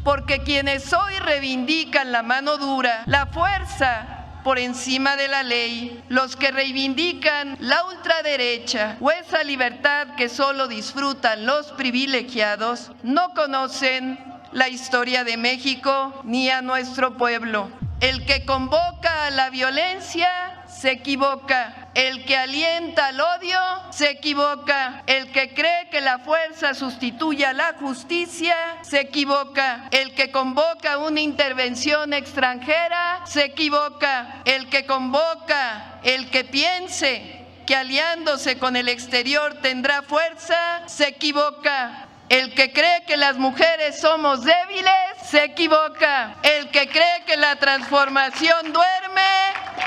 porque quienes hoy reivindican la mano dura, la fuerza por encima de la ley, los que reivindican la ultraderecha o esa libertad que solo disfrutan los privilegiados, no conocen la historia de México ni a nuestro pueblo. El que convoca a la violencia se equivoca. El que alienta al odio se equivoca. El que cree que la fuerza sustituye a la justicia se equivoca. El que convoca una intervención extranjera se equivoca. El que convoca, el que piense que aliándose con el exterior tendrá fuerza, se equivoca. El que cree que las mujeres somos débiles, se equivoca. El que cree que la transformación duerme,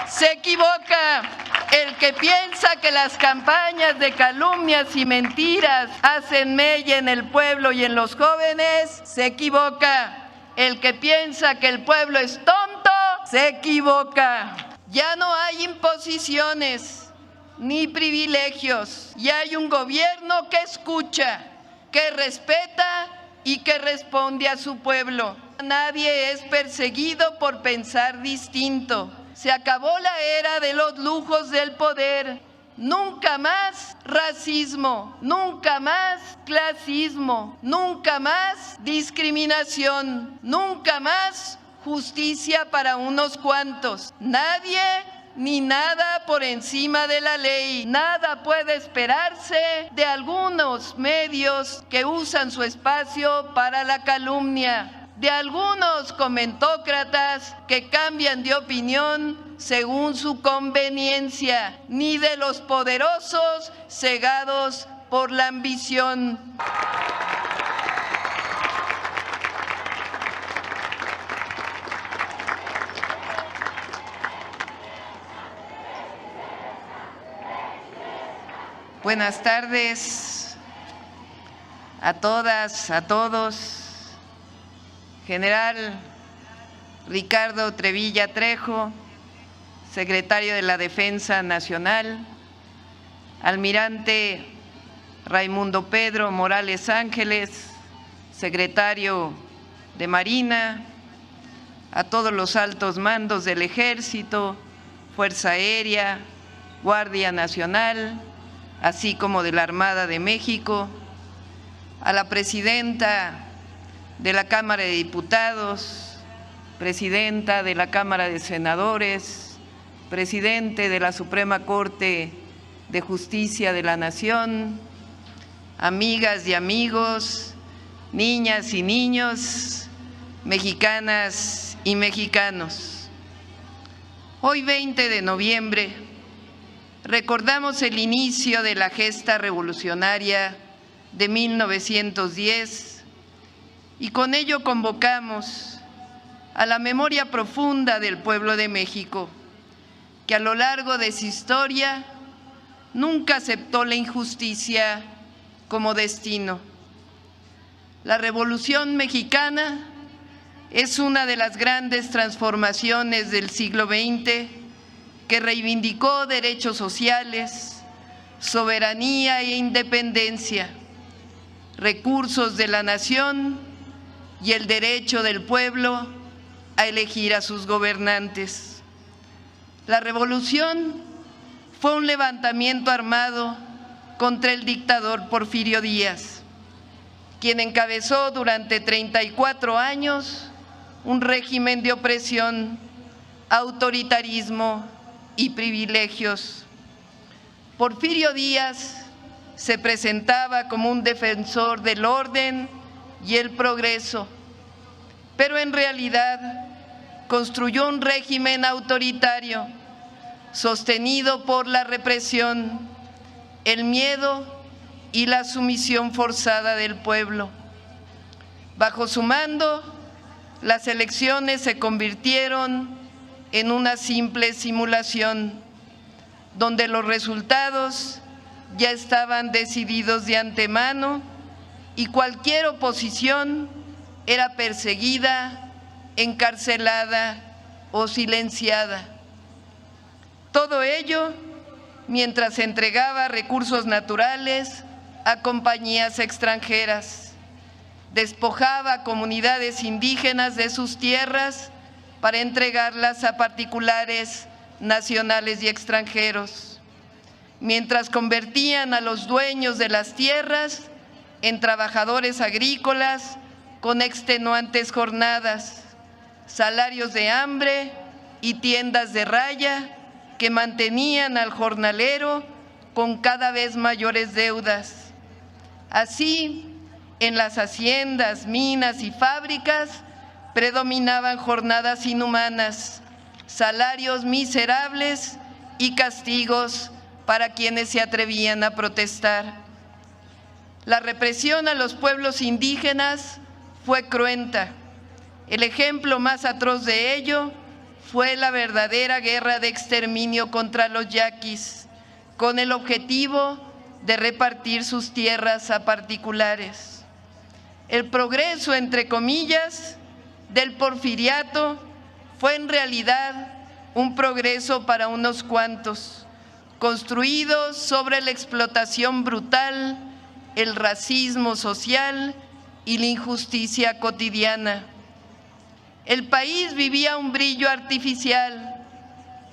se equivoca. El que piensa que las campañas de calumnias y mentiras hacen mella en el pueblo y en los jóvenes, se equivoca. El que piensa que el pueblo es tonto, se equivoca. Ya no hay imposiciones ni privilegios. Ya hay un gobierno que escucha, que respeta y que responde a su pueblo. Nadie es perseguido por pensar distinto. Se acabó la era de los lujos del poder. Nunca más racismo, nunca más clasismo, nunca más discriminación, nunca más justicia para unos cuantos. Nadie ni nada por encima de la ley. Nada puede esperarse de algunos medios que usan su espacio para la calumnia, de algunos comentócratas que cambian de opinión según su conveniencia, ni de los poderosos cegados por la ambición. Buenas tardes a todas, a todos. General Ricardo Trevilla Trejo, secretario de la Defensa Nacional, Almirante Raimundo Pedro Morales Ángeles, secretario de Marina, a todos los altos mandos del Ejército, Fuerza Aérea, Guardia Nacional, así como de la Armada de México, a la presidenta de la Cámara de Diputados, presidenta de la Cámara de Senadores, presidente de la Suprema Corte de Justicia de la Nación, amigas y amigos, niñas y niños, mexicanas y mexicanos. Hoy 20 de noviembre recordamos el inicio de la gesta revolucionaria de 1910 y con ello convocamos a la memoria profunda del pueblo de México, que a lo largo de su historia nunca aceptó la injusticia como destino. La Revolución Mexicana es una de las grandes transformaciones del siglo XX que reivindicó derechos sociales, soberanía e independencia, recursos de la nación y el derecho del pueblo a elegir a sus gobernantes. La revolución fue un levantamiento armado contra el dictador Porfirio Díaz, quien encabezó durante 34 años un régimen de opresión, autoritarismo y privilegios. Porfirio Díaz se presentaba como un defensor del orden y el progreso, pero en realidad construyó un régimen autoritario sostenido por la represión, el miedo y la sumisión forzada del pueblo. Bajo su mando, las elecciones se convirtieron en una simple simulación, donde los resultados ya estaban decididos de antemano y cualquier oposición era perseguida, encarcelada o silenciada. Todo ello mientras entregaba recursos naturales a compañías extranjeras, despojaba a comunidades indígenas de sus tierras para entregarlas a particulares nacionales y extranjeros, mientras convertían a los dueños de las tierras en trabajadores agrícolas con extenuantes jornadas, salarios de hambre y tiendas de raya que mantenían al jornalero con cada vez mayores deudas. Así, en las haciendas, minas y fábricas predominaban jornadas inhumanas, salarios miserables y castigos para quienes se atrevían a protestar. La represión a los pueblos indígenas fue cruenta. El ejemplo más atroz de ello fue la verdadera guerra de exterminio contra los yaquis, con el objetivo de repartir sus tierras a particulares. El progreso, entre comillas, del porfiriato fue en realidad un progreso para unos cuantos, construido sobre la explotación brutal, el racismo social y la injusticia cotidiana. El país vivía un brillo artificial,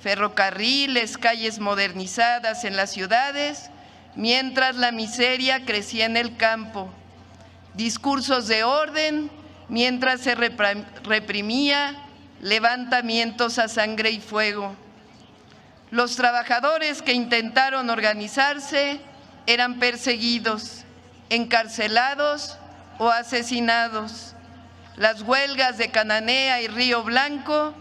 ferrocarriles, calles modernizadas en las ciudades, mientras la miseria crecía en el campo, discursos de orden, mientras se reprimía levantamientos a sangre y fuego. Los trabajadores que intentaron organizarse eran perseguidos, encarcelados o asesinados. Las huelgas de Cananea y Río Blanco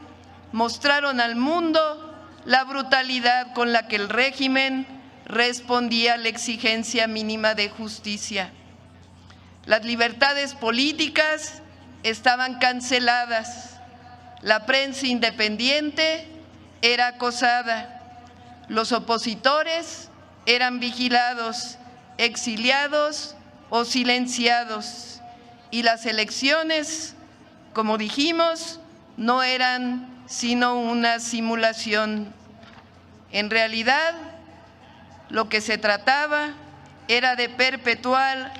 mostraron al mundo la brutalidad con la que el régimen respondía a la exigencia mínima de justicia. Las libertades políticas estaban canceladas, la prensa independiente era acosada, los opositores eran vigilados, exiliados o silenciados, y las elecciones, como dijimos, no eran sino una simulación. En realidad, lo que se trataba era de perpetuar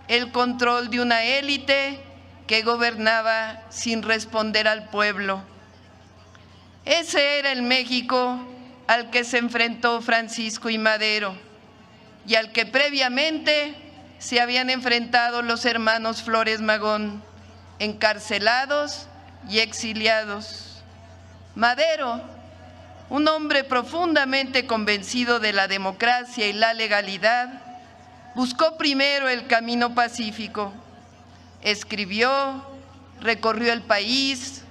el control de una élite que gobernaba sin responder al pueblo. Ese era el México al que se enfrentó Francisco I. Madero y al que previamente se habían enfrentado los hermanos Flores Magón, encarcelados y exiliados. Madero, un hombre profundamente convencido de la democracia y la legalidad, buscó primero el camino pacífico. Escribió, recorrió el país,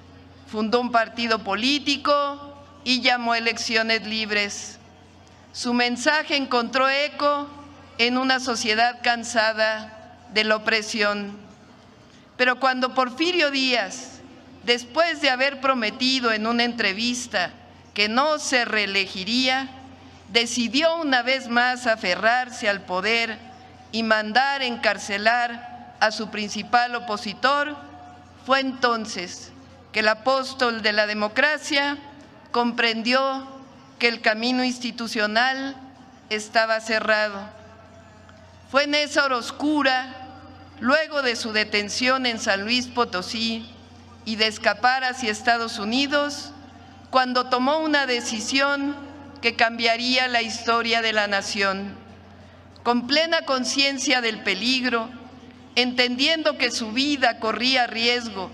fundó un partido político y llamó a elecciones libres. Su mensaje encontró eco en una sociedad cansada de la opresión. Pero cuando Porfirio Díaz, después de haber prometido en una entrevista que no se reelegiría, decidió una vez más aferrarse al poder y mandar encarcelar a su principal opositor, fue entonces que el apóstol de la democracia comprendió que el camino institucional estaba cerrado. Fue en esa hora oscura, luego de su detención en San Luis Potosí y de escapar hacia Estados Unidos, cuando tomó una decisión que cambiaría la historia de la nación. Con plena conciencia del peligro, entendiendo que su vida corría riesgo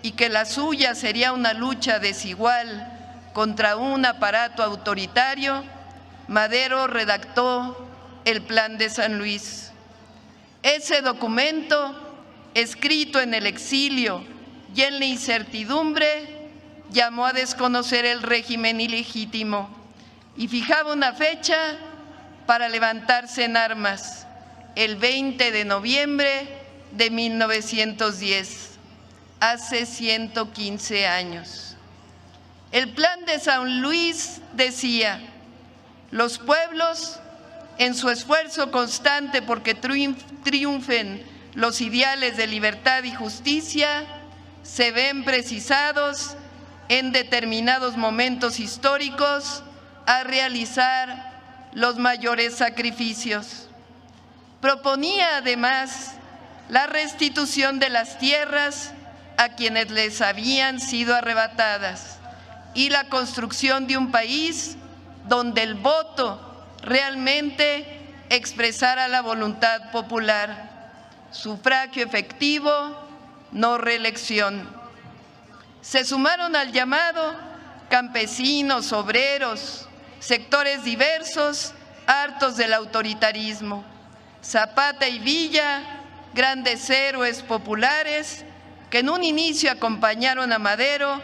y que la suya sería una lucha desigual contra un aparato autoritario, Madero redactó el Plan de San Luis. Ese documento, escrito en el exilio y en la incertidumbre, llamó a desconocer el régimen ilegítimo y fijaba una fecha para levantarse en armas, el 20 de noviembre de 1910, hace 115 años. El Plan de San Luis decía: los pueblos, en su esfuerzo constante porque triunfen los ideales de libertad y justicia, se ven precisados en determinados momentos históricos a realizar los mayores sacrificios. Proponía además la restitución de las tierras a quienes les habían sido arrebatadas y la construcción de un país donde el voto realmente expresara la voluntad popular, sufragio efectivo, no reelección. Se sumaron al llamado campesinos, obreros, sectores diversos, hartos del autoritarismo. Zapata y Villa, grandes héroes populares que en un inicio acompañaron a Madero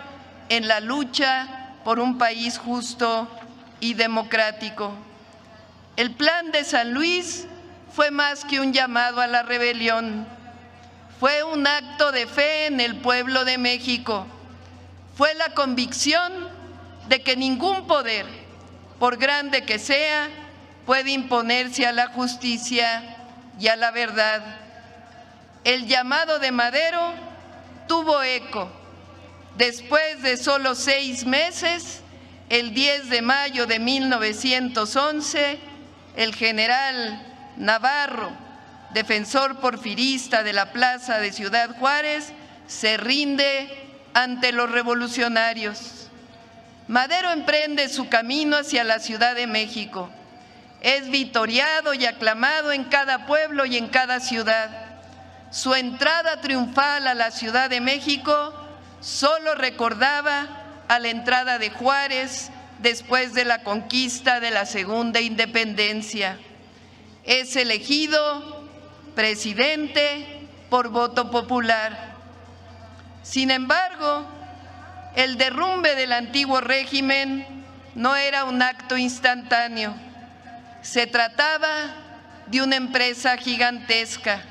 en la lucha por un país justo y democrático. El Plan de San Luis fue más que un llamado a la rebelión, fue un acto de fe en el pueblo de México, fue la convicción de que ningún poder, por grande que sea, puede imponerse a la justicia y a la verdad. El llamado de Madero tuvo eco. Después de solo 6 meses, el 10 de mayo de 1911, el general Navarro, defensor porfirista de la plaza de Ciudad Juárez, se rinde ante los revolucionarios. Madero emprende su camino hacia la Ciudad de México. Es vitoreado y aclamado en cada pueblo y en cada ciudad. Su entrada triunfal a la Ciudad de México solo recordaba a la entrada de Juárez después de la conquista de la Segunda Independencia. Es elegido presidente por voto popular. Sin embargo, el derrumbe del antiguo régimen no era un acto instantáneo. Se trataba de una empresa gigantesca.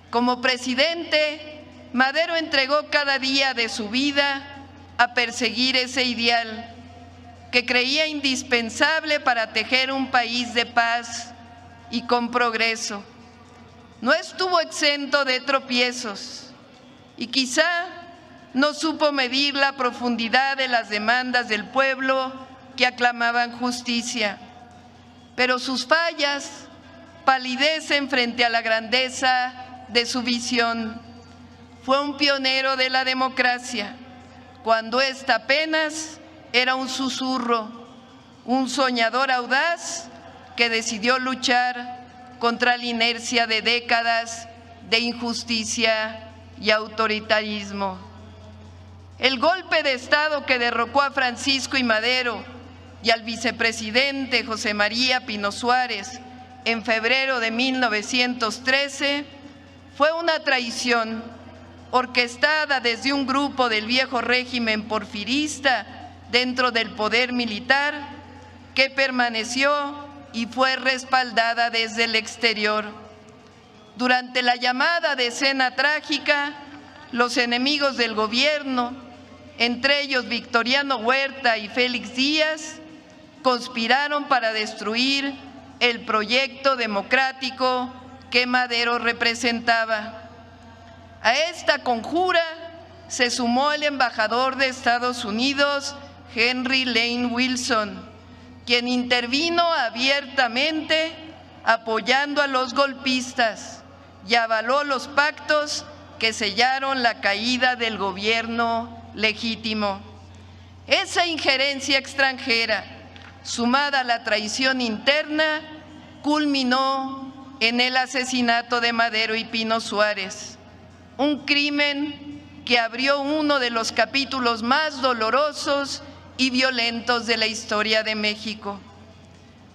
Como presidente, Madero entregó cada día de su vida a perseguir ese ideal que creía indispensable para tejer un país de paz y con progreso. No estuvo exento de tropiezos y quizá no supo medir la profundidad de las demandas del pueblo que aclamaban justicia, pero sus fallas palidecen frente a la grandeza de su visión. Fue un pionero de la democracia, cuando ésta apenas era un susurro, un soñador audaz que decidió luchar contra la inercia de décadas de injusticia y autoritarismo. El golpe de Estado que derrocó a Francisco I. Madero y al vicepresidente José María Pino Suárez en febrero de 1913 fue una traición orquestada desde un grupo del viejo régimen porfirista dentro del poder militar que permaneció y fue respaldada desde el exterior. Durante la llamada Decena Trágica, los enemigos del gobierno, entre ellos Victoriano Huerta y Félix Díaz, conspiraron para destruir el proyecto democrático que Madero representaba. A esta conjura se sumó el embajador de Estados Unidos, Henry Lane Wilson, quien intervino abiertamente apoyando a los golpistas y avaló los pactos que sellaron la caída del gobierno legítimo. Esa injerencia extranjera, sumada a la traición interna, culminó en el asesinato de Madero y Pino Suárez, un crimen que abrió uno de los capítulos más dolorosos y violentos de la historia de México.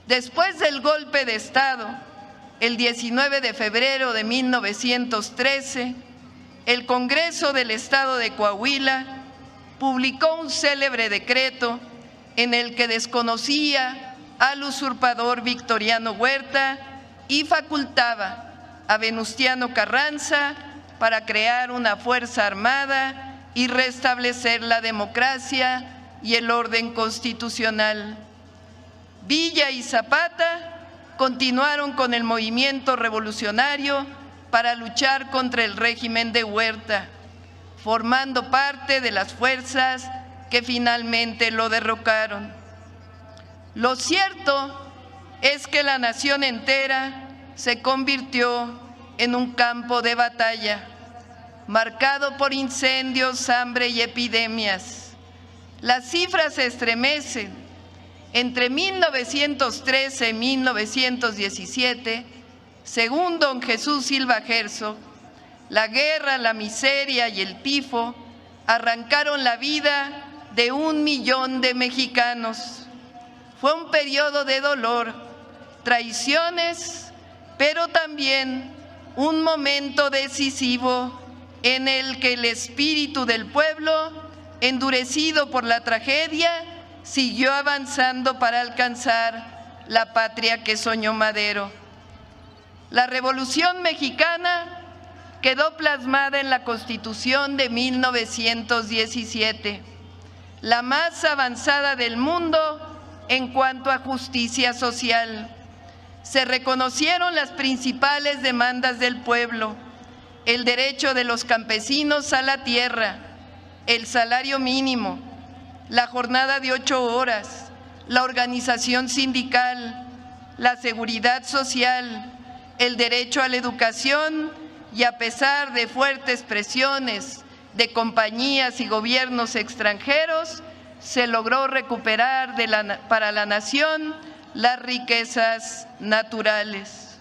Después del golpe de Estado, el 19 de febrero de 1913, el Congreso del Estado de Coahuila publicó un célebre decreto en el que desconocía al usurpador Victoriano Huerta y facultaba a Venustiano Carranza para crear una fuerza armada y restablecer la democracia y el orden constitucional. Villa y Zapata continuaron con el movimiento revolucionario para luchar contra el régimen de Huerta, formando parte de las fuerzas que finalmente lo derrocaron. Lo cierto es que la nación entera se convirtió en un campo de batalla, marcado por incendios, hambre y epidemias. Las cifras se estremecen. Entre 1913 y 1917, según don Jesús Silva Herzog, la guerra, la miseria y el tifo arrancaron la vida de 1 millón de mexicanos. Fue un periodo de dolor, traiciones, pero también un momento decisivo en el que el espíritu del pueblo, endurecido por la tragedia, siguió avanzando para alcanzar la patria que soñó Madero. La Revolución Mexicana quedó plasmada en la Constitución de 1917, la más avanzada del mundo en cuanto a justicia social. Se reconocieron las principales demandas del pueblo: el derecho de los campesinos a la tierra, el salario mínimo, la jornada de 8 horas, la organización sindical, la seguridad social, el derecho a la educación, y a pesar de fuertes presiones de compañías y gobiernos extranjeros, se logró recuperar para la nación las riquezas naturales.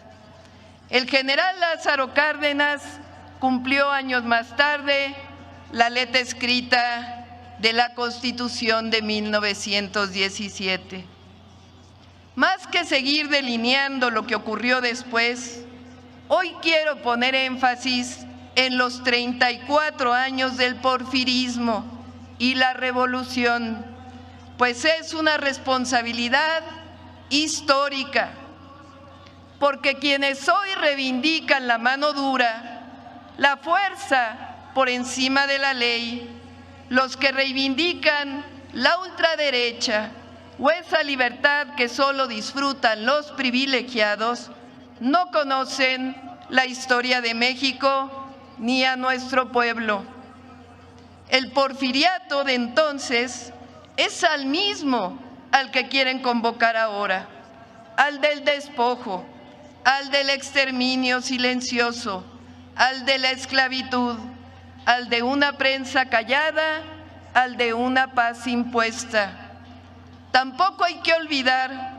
El general Lázaro Cárdenas cumplió años más tarde la letra escrita de la Constitución de 1917. Más que seguir delineando lo que ocurrió después, hoy quiero poner énfasis en los 34 años del porfirismo y la revolución, pues es una responsabilidad histórica, porque quienes hoy reivindican la mano dura, la fuerza por encima de la ley, los que reivindican la ultraderecha o esa libertad que solo disfrutan los privilegiados, no conocen la historia de México ni a nuestro pueblo. El porfiriato de entonces es al mismo al que quieren convocar ahora, al del despojo, al del exterminio silencioso, al de la esclavitud, al de una prensa callada, al de una paz impuesta. Tampoco hay que olvidar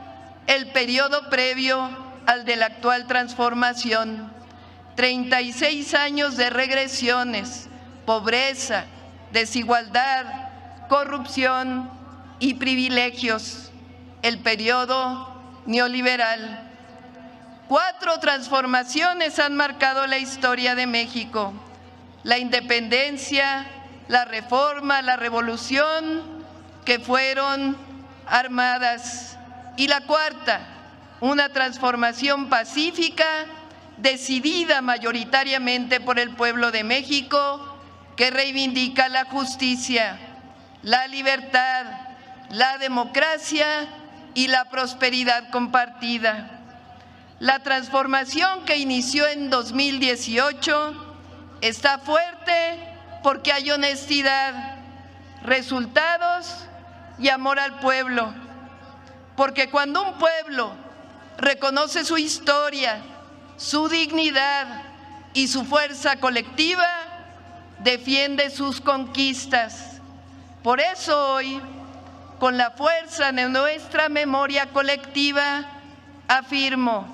el periodo previo al de la actual transformación: 36 años de regresiones, pobreza, desigualdad, corrupción y privilegios, el periodo neoliberal. 4 transformaciones han marcado la historia de México: la independencia, la reforma, la revolución, que fueron armadas, y la 4ª, una transformación pacífica, decidida mayoritariamente por el pueblo de México, que reivindica la justicia, la libertad, la democracia y la prosperidad compartida. La transformación que inició en 2018 está fuerte porque hay honestidad, resultados y amor al pueblo. Porque cuando un pueblo reconoce su historia, su dignidad y su fuerza colectiva, defiende sus conquistas. Por eso hoy, con la fuerza de nuestra memoria colectiva, afirmo: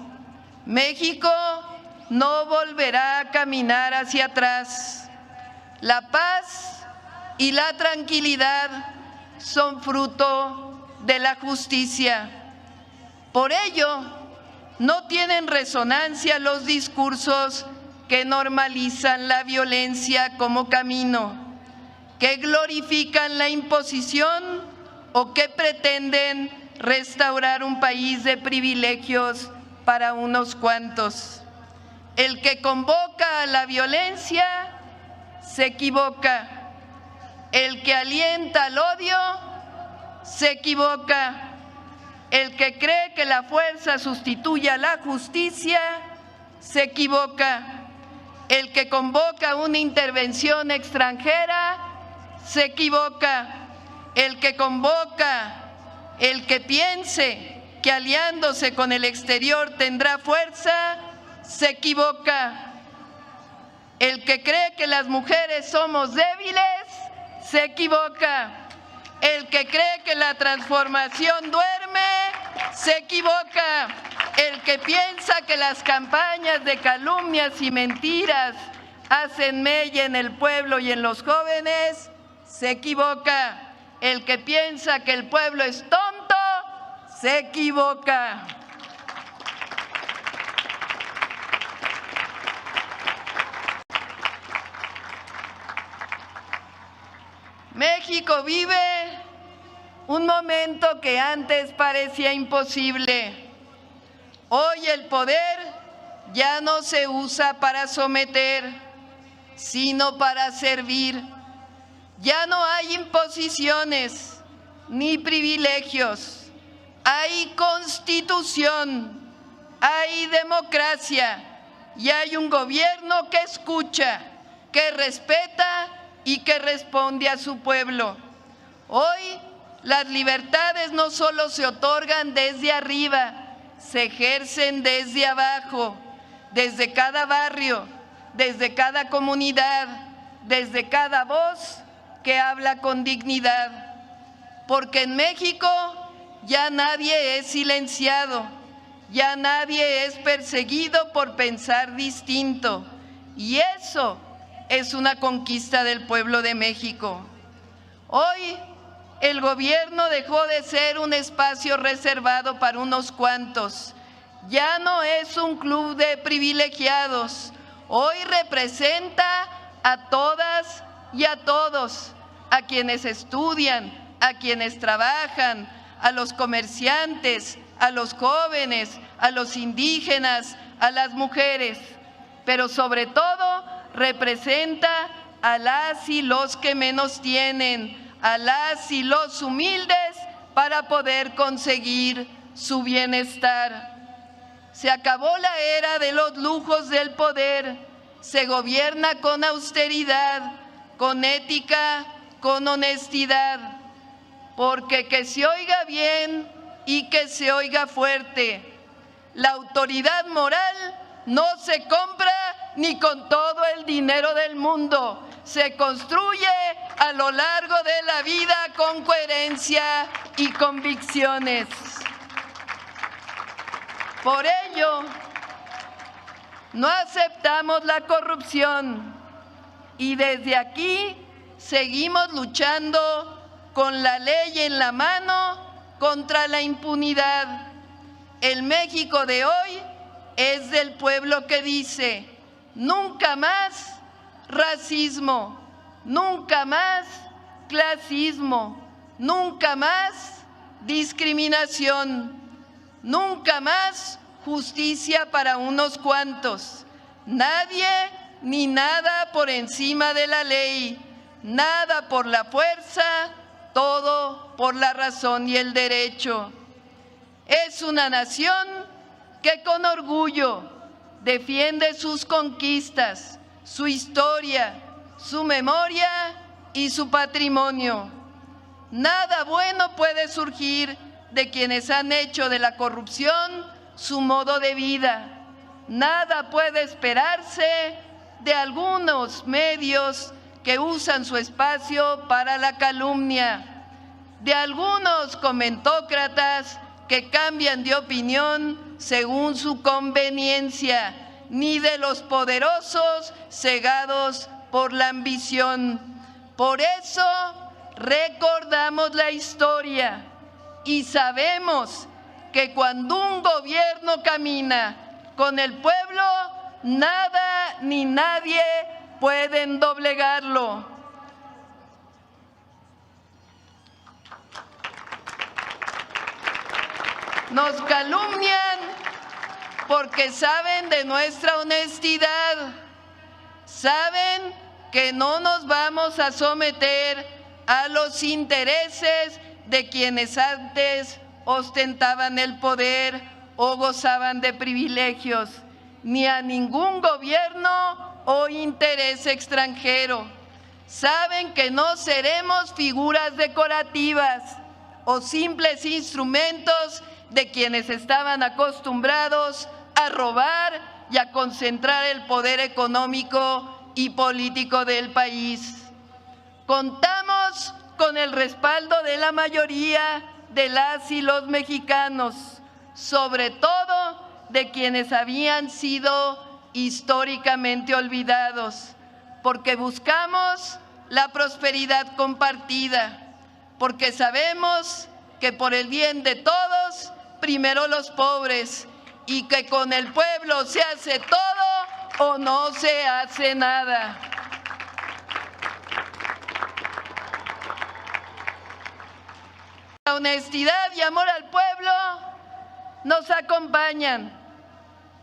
México no volverá a caminar hacia atrás. La paz y la tranquilidad son fruto de la justicia. Por ello, no tienen resonancia los discursos que normalizan la violencia como camino, que glorifican la imposición o que pretenden restaurar un país de privilegios para unos cuantos. El que convoca a la violencia se equivoca. El que alienta al odio se equivoca. El que cree que la fuerza sustituye a la justicia se equivoca. El que convoca una intervención extranjera se equivoca. El que convoca, el que piense que aliándose con el exterior tendrá fuerza, se equivoca. El que cree que las mujeres somos débiles, se equivoca. El que cree que la transformación duerme, se equivoca. El que piensa que las campañas de calumnias y mentiras hacen mella en el pueblo y en los jóvenes, se equivoca. El que piensa que el pueblo es tonto, se equivoca. México vive un momento que antes parecía imposible. Hoy el poder ya no se usa para someter, sino para servir. Ya no hay imposiciones ni privilegios. Hay constitución, hay democracia y hay un gobierno que escucha, que respeta y que responde a su pueblo. Hoy las libertades no solo se otorgan desde arriba, se ejercen desde abajo, desde cada barrio, desde cada comunidad, desde cada voz que habla con dignidad. Porque en México ya nadie es silenciado, ya nadie es perseguido por pensar distinto. Y eso es una conquista del pueblo de México. Hoy el gobierno dejó de ser un espacio reservado para unos cuantos. Ya no es un club de privilegiados. Hoy representa a todas y a todos, a quienes estudian, a quienes trabajan, a los comerciantes, a los jóvenes, a los indígenas, a las mujeres, pero sobre todo representa a las y los que menos tienen, a las y los humildes para poder conseguir su bienestar. Se acabó la era de los lujos del poder, se gobierna con austeridad, con ética, con honestidad, porque que se oiga bien y que se oiga fuerte. La autoridad moral no se compra ni con todo el dinero del mundo, se construye a lo largo de la vida con coherencia y convicciones. Por ello, no aceptamos la corrupción y desde aquí seguimos luchando con la ley en la mano contra la impunidad. El México de hoy es del pueblo que dice: nunca más racismo, nunca más clasismo, nunca más discriminación, nunca más justicia para unos cuantos. Nadie ni nada por encima de la ley, nada por la fuerza, todo por la razón y el derecho. Es una nación que con orgullo defiende sus conquistas, su historia, su memoria y su patrimonio. Nada bueno puede surgir de quienes han hecho de la corrupción su modo de vida. Nada puede esperarse de algunos medios que usan su espacio para la calumnia, de algunos comentócratas que cambian de opinión según su conveniencia, ni de los poderosos cegados por la ambición. Por eso recordamos la historia y sabemos que cuando un gobierno camina con el pueblo, nada ni nadie pueden doblegarlo. Nos calumnian porque saben de nuestra honestidad, saben que no nos vamos a someter a los intereses de quienes antes ostentaban el poder o gozaban de privilegios, ni a ningún gobierno o interés extranjero. Saben que no seremos figuras decorativas o simples instrumentos de quienes estaban acostumbrados a robar y a concentrar el poder económico y político del país. Contamos con el respaldo de la mayoría de las y los mexicanos, sobre todo de quienes habían sido históricamente olvidados, porque buscamos la prosperidad compartida, porque sabemos que por el bien de todos, primero los pobres, y que con el pueblo se hace todo o no se hace nada. La honestidad y amor al pueblo nos acompañan.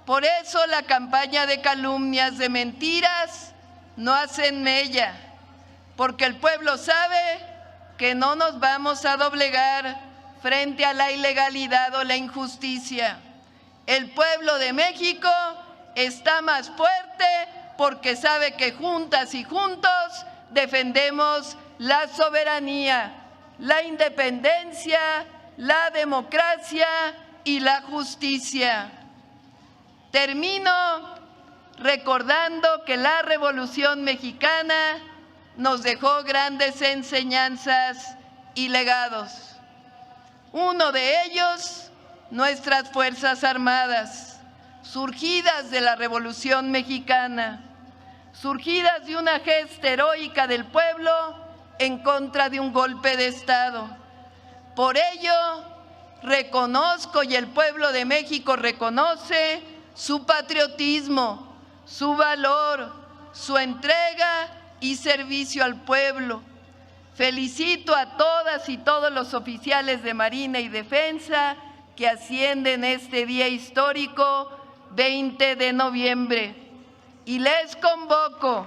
Por eso la campaña de calumnias, de mentiras, no hacen mella, porque el pueblo sabe que no nos vamos a doblegar frente a la ilegalidad o la injusticia. El pueblo de México está más fuerte porque sabe que juntas y juntos defendemos la soberanía, la independencia, la democracia y la justicia. Termino recordando que la Revolución Mexicana nos dejó grandes enseñanzas y legados. Uno de ellos, nuestras Fuerzas Armadas, surgidas de la Revolución Mexicana, surgidas de una gesta heroica del pueblo en contra de un golpe de Estado. Por ello, reconozco y el pueblo de México reconoce su patriotismo, su valor, su entrega y servicio al pueblo. Felicito a todas y todos los oficiales de Marina y Defensa que ascienden este día histórico 20 de noviembre y les convoco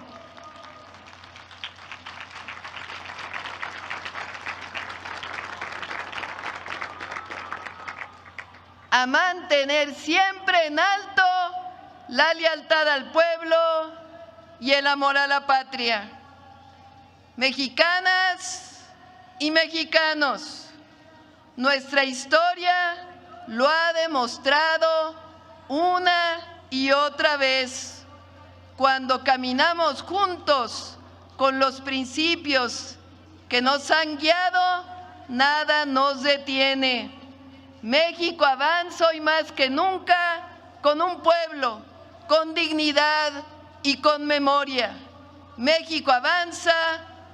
a mantener siempre en alto la lealtad al pueblo y el amor a la patria. Mexicanas y mexicanos, nuestra historia lo ha demostrado una y otra vez. Cuando caminamos juntos con los principios que nos han guiado, nada nos detiene. México avanza hoy más que nunca con un pueblo, con dignidad y con memoria. México avanza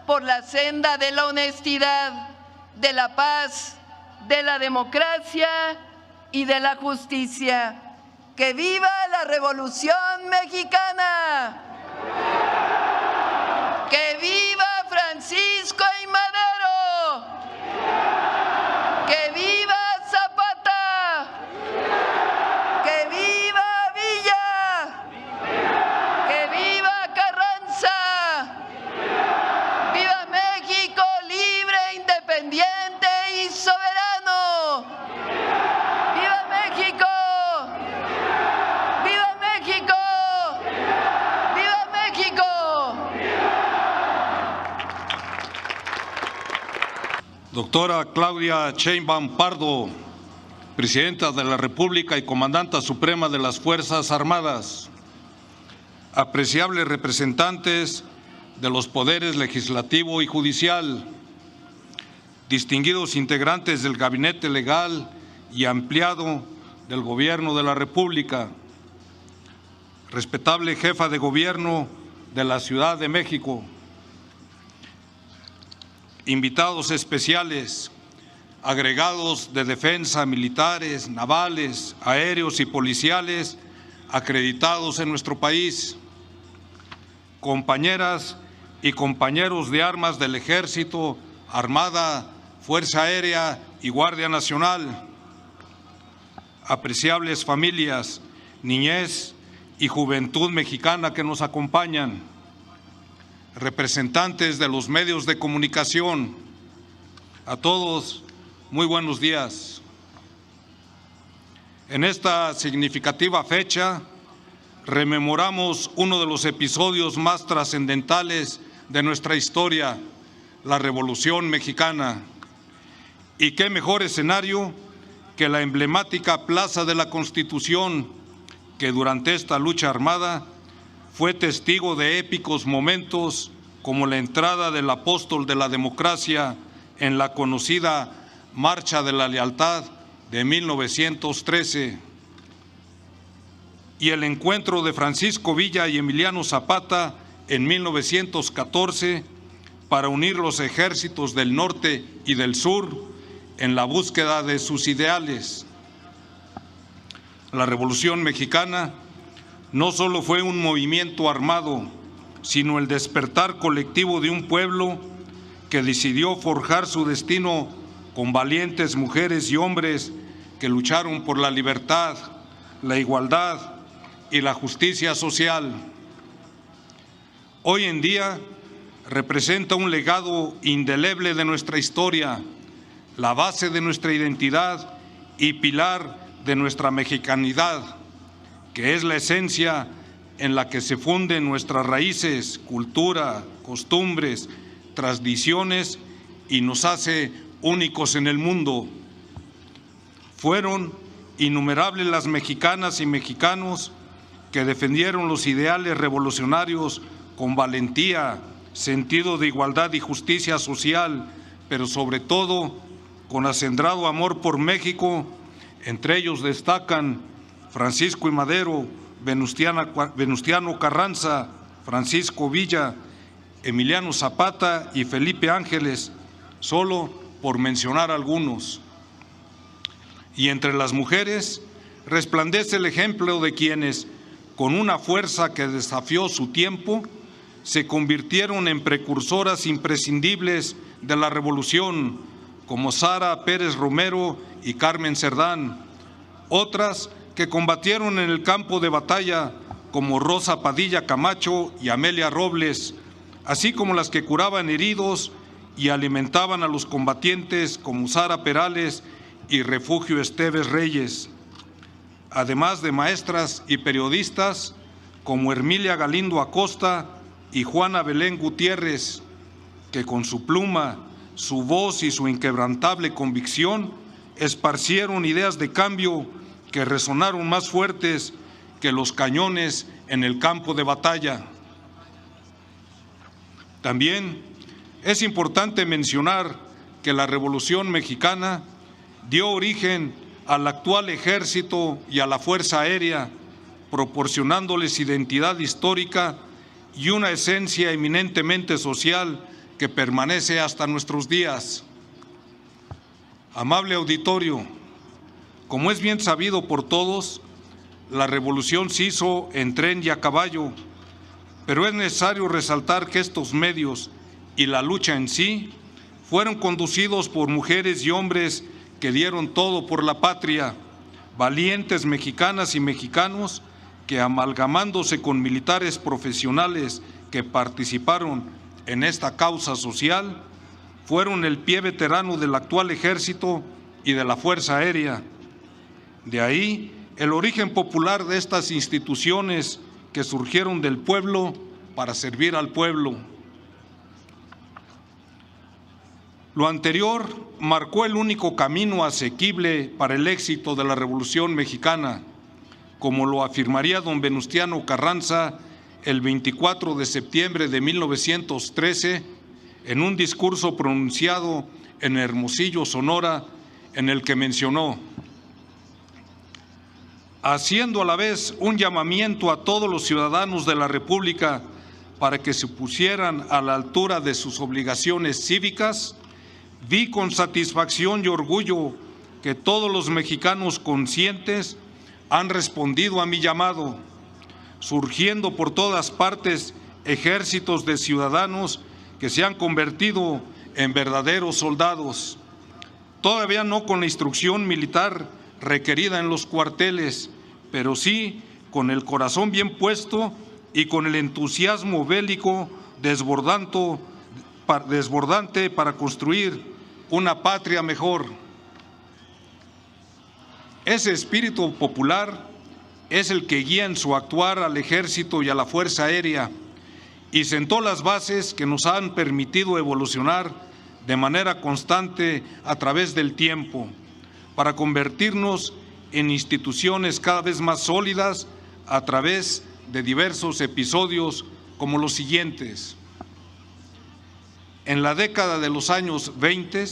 por la senda de la honestidad, de la paz, de la democracia y de la justicia. ¡Que viva la Revolución Mexicana! ¡Que viva Francisco I. Madero! ¡Que viva Zapata! ¡Que viva Villa! ¡Que viva Carranza! ¡Viva México libre, independiente y soberano! ¡Viva México! ¡Viva México! ¡Viva México! Doctora Claudia Sheinbaum Pardo, Presidenta de la República y Comandanta Suprema de las Fuerzas Armadas, apreciables representantes de los poderes legislativo y judicial, distinguidos integrantes del Gabinete Legal y Ampliado del Gobierno de la República, respetable Jefa de Gobierno de la Ciudad de México, invitados especiales, agregados de defensa, militares, navales, aéreos y policiales acreditados en nuestro país, compañeras y compañeros de armas del Ejército, Armada, Fuerza Aérea y Guardia Nacional, apreciables familias, niñez y juventud mexicana que nos acompañan, representantes de los medios de comunicación, a todos, muy buenos días. En esta significativa fecha, rememoramos uno de los episodios más trascendentales de nuestra historia, la Revolución Mexicana. Y qué mejor escenario que la emblemática Plaza de la Constitución, que durante esta lucha armada fue testigo de épicos momentos como la entrada del apóstol de la democracia en la conocida Marcha de la Lealtad de 1913 y el encuentro de Francisco Villa y Emiliano Zapata en 1914 para unir los ejércitos del norte y del sur en la búsqueda de sus ideales. La Revolución Mexicana no solo fue un movimiento armado, sino el despertar colectivo de un pueblo que decidió forjar su destino con valientes mujeres y hombres que lucharon por la libertad, la igualdad y la justicia social. Hoy en día representa un legado indeleble de nuestra historia, la base de nuestra identidad y pilar de nuestra mexicanidad, que es la esencia en la que se funden nuestras raíces, cultura, costumbres, tradiciones y nos hace únicos en el mundo. Fueron innumerables las mexicanas y mexicanos que defendieron los ideales revolucionarios con valentía, sentido de igualdad y justicia social, pero sobre todo con acendrado amor por México. Entre ellos destacan Francisco I. Madero, Venustiano Carranza, Francisco Villa, Emiliano Zapata y Felipe Ángeles, solo por mencionar algunos. Y entre las mujeres resplandece el ejemplo de quienes, con una fuerza que desafió su tiempo, se convirtieron en precursoras imprescindibles de la revolución, como Sara Pérez Romero y Carmen Cerdán. Otras que combatieron en el campo de batalla, como Rosa Padilla Camacho y Amelia Robles, así como las que curaban heridos y alimentaban a los combatientes, como Sara Perales y Refugio Esteves Reyes, además de maestras y periodistas como Hermilia Galindo Acosta y Juana Belén Gutiérrez, que con su pluma, su voz y su inquebrantable convicción esparcieron ideas de cambio que resonaron más fuertes que los cañones en el campo de batalla. También es importante mencionar que la Revolución Mexicana dio origen al actual Ejército y a la Fuerza Aérea, proporcionándoles identidad histórica y una esencia eminentemente social que permanece hasta nuestros días. Amable auditorio, como es bien sabido por todos, la revolución se hizo en tren y a caballo, pero es necesario resaltar que estos medios y la lucha en sí fueron conducidos por mujeres y hombres que dieron todo por la patria, valientes mexicanas y mexicanos que, amalgamándose con militares profesionales que participaron en esta causa social, fueron el pie veterano del actual Ejército y de la Fuerza Aérea. De ahí el origen popular de estas instituciones que surgieron del pueblo para servir al pueblo. Lo anterior marcó el único camino asequible para el éxito de la Revolución Mexicana, como lo afirmaría don Venustiano Carranza el 24 de septiembre de 1913 en un discurso pronunciado en Hermosillo, Sonora, en el que mencionó: haciendo a la vez un llamamiento a todos los ciudadanos de la República para que se pusieran a la altura de sus obligaciones cívicas, vi con satisfacción y orgullo que todos los mexicanos conscientes han respondido a mi llamado, surgiendo por todas partes ejércitos de ciudadanos que se han convertido en verdaderos soldados, todavía no con la instrucción militar requerida en los cuarteles, pero sí con el corazón bien puesto y con el entusiasmo bélico desbordante para construir una patria mejor. Ese espíritu popular es el que guía en su actuar al Ejército y a la Fuerza Aérea y sentó las bases que nos han permitido evolucionar de manera constante a través del tiempo, para convertirnos en instituciones cada vez más sólidas a través de diversos episodios como los siguientes. En la década de los años 20,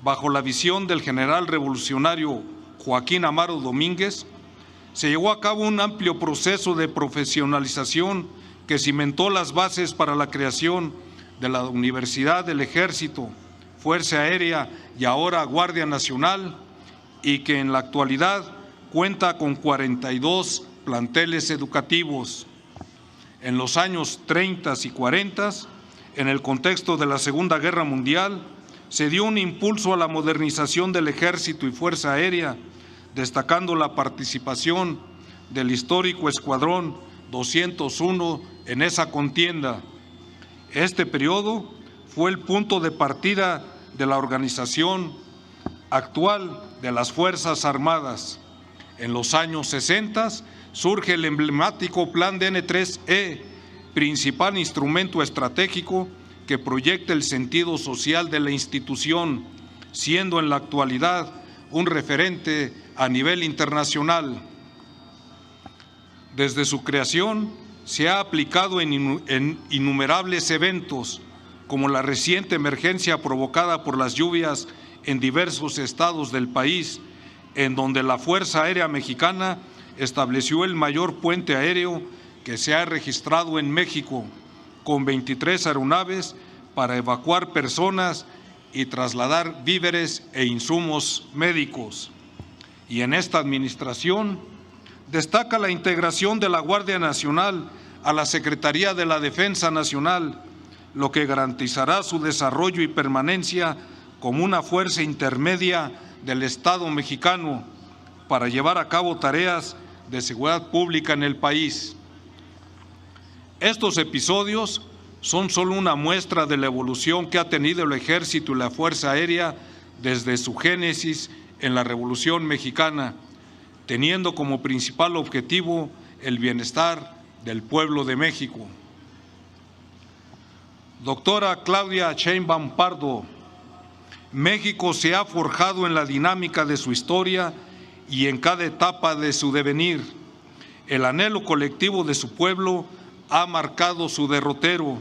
bajo la visión del general revolucionario Joaquín Amaro Domínguez, se llevó a cabo un amplio proceso de profesionalización que cimentó las bases para la creación de la Universidad del Ejército, Fuerza Aérea y ahora Guardia Nacional, y que en la actualidad cuenta con 42 planteles educativos. En los años 30 y 40, en el contexto de la Segunda Guerra Mundial, se dio un impulso a la modernización del Ejército y Fuerza Aérea, destacando la participación del histórico Escuadrón 201 en esa contienda. Este periodo fue el punto de partida de la organización actual de las Fuerzas Armadas. En los años 60 surge el emblemático Plan DN3E, principal instrumento estratégico que proyecta el sentido social de la institución, siendo en la actualidad un referente a nivel internacional. Desde su creación se ha aplicado en innumerables eventos, como la reciente emergencia provocada por las lluvias en diversos estados del país, en donde la Fuerza Aérea Mexicana estableció el mayor puente aéreo que se ha registrado en México, con 23 aeronaves para evacuar personas y trasladar víveres e insumos médicos. Y en esta administración destaca la integración de la Guardia Nacional a la Secretaría de la Defensa Nacional, lo que garantizará su desarrollo y permanencia como una fuerza intermedia del Estado mexicano para llevar a cabo tareas de seguridad pública en el país. Estos episodios son solo una muestra de la evolución que ha tenido el Ejército y la Fuerza Aérea desde su génesis en la Revolución Mexicana, teniendo como principal objetivo el bienestar del pueblo de México. Doctora Claudia Sheinbaum Pardo, México se ha forjado en la dinámica de su historia y en cada etapa de su devenir. El anhelo colectivo de su pueblo ha marcado su derrotero,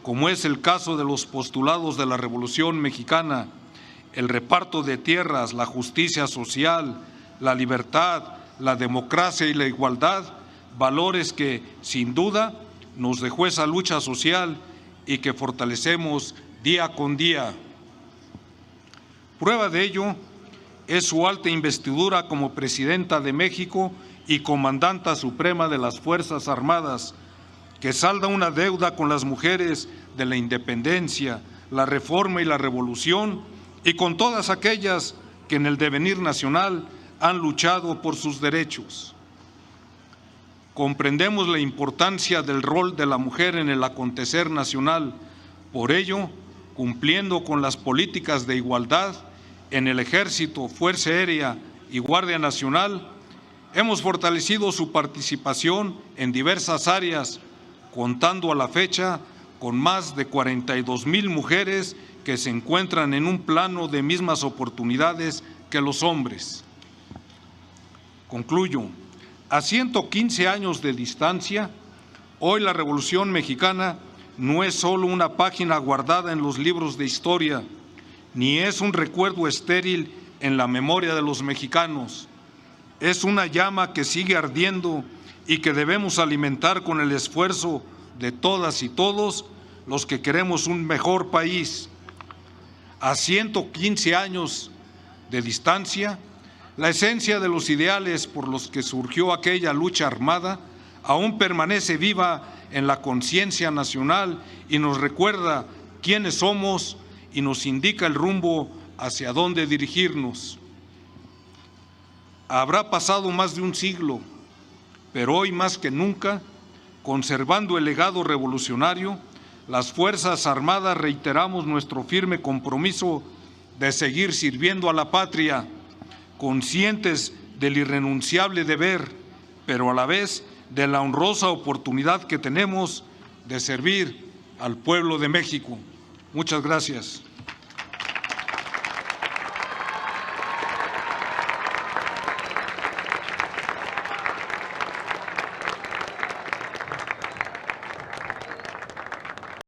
como es el caso de los postulados de la Revolución Mexicana, el reparto de tierras, la justicia social, la libertad, la democracia y la igualdad, valores que, sin duda, nos dejó esa lucha social y que fortalecemos día con día. Prueba de ello es su alta investidura como presidenta de México y comandanta suprema de las Fuerzas Armadas, que salda una deuda con las mujeres de la independencia, la reforma y la revolución, y con todas aquellas que en el devenir nacional han luchado por sus derechos. Comprendemos la importancia del rol de la mujer en el acontecer nacional. Por ello, cumpliendo con las políticas de igualdad en el Ejército, Fuerza Aérea y Guardia Nacional, hemos fortalecido su participación en diversas áreas, contando a la fecha con más de 42,000 mujeres que se encuentran en un plano de mismas oportunidades que los hombres. Concluyo. A 115 años de distancia, hoy la Revolución Mexicana no es solo una página guardada en los libros de historia, ni es un recuerdo estéril en la memoria de los mexicanos. Es una llama que sigue ardiendo y que debemos alimentar con el esfuerzo de todas y todos los que queremos un mejor país. A 115 años de distancia, la esencia de los ideales por los que surgió aquella lucha armada aún permanece viva en la conciencia nacional y nos recuerda quiénes somos y nos indica el rumbo hacia dónde dirigirnos. Habrá pasado más de un siglo, pero hoy más que nunca, conservando el legado revolucionario, las Fuerzas Armadas reiteramos nuestro firme compromiso de seguir sirviendo a la patria, conscientes del irrenunciable deber, pero a la vez de la honrosa oportunidad que tenemos de servir al pueblo de México. Muchas gracias.